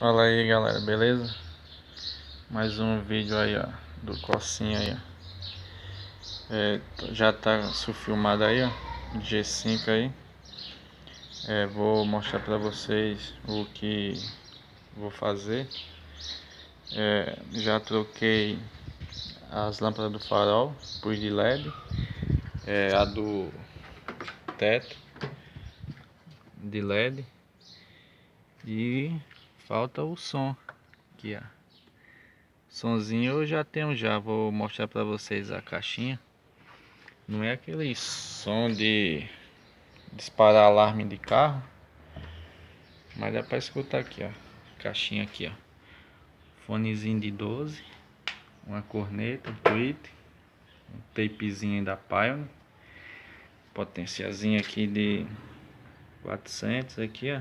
Fala aí galera, beleza? Mais um vídeo aí ó, do Cocinha aí ó. Já tá filmado aí ó, G5 aí. Vou mostrar pra vocês o que vou fazer. Já troquei as lâmpadas do farol por de LED, a do teto de LED, e falta o som aqui ó. Sonzinho eu já tenho, vou mostrar pra vocês a caixinha. Não é aquele som de disparar alarme de carro, mas dá pra escutar aqui ó, caixinha aqui ó, fonezinho de 12, uma corneta, um tweet, um tapezinho da Pioneer, potenciazinho aqui de 400 aqui ó.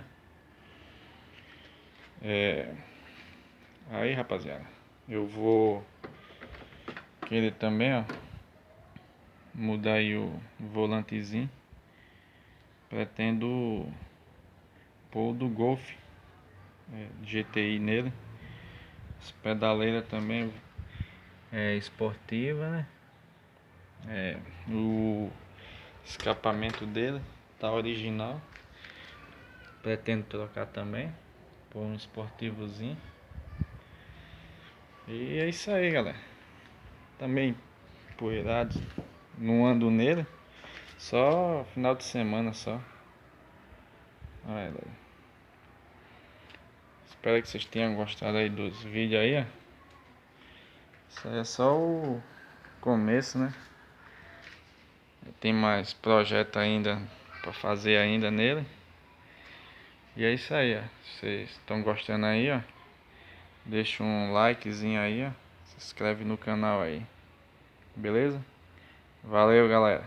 Aí rapaziada, eu vou querer também ó, mudar aí o volantezinho. Pretendo pôr o do Golf GTI nele. As pedaleiras também esportiva, né? O escapamento dele tá original. Pretendo trocar também por um esportivozinho. E é isso aí, galera. Também poeirado, não ando nele, só final de semana só. Espero que vocês tenham gostado aí dos vídeos aí, ó. Isso aí é só o começo, né? Tem mais projeto ainda pra fazer ainda nele. E é isso aí, ó. Vocês estão gostando aí, ó? Deixa um likezinho aí, ó. Se inscreve no canal aí. Beleza? Valeu, galera.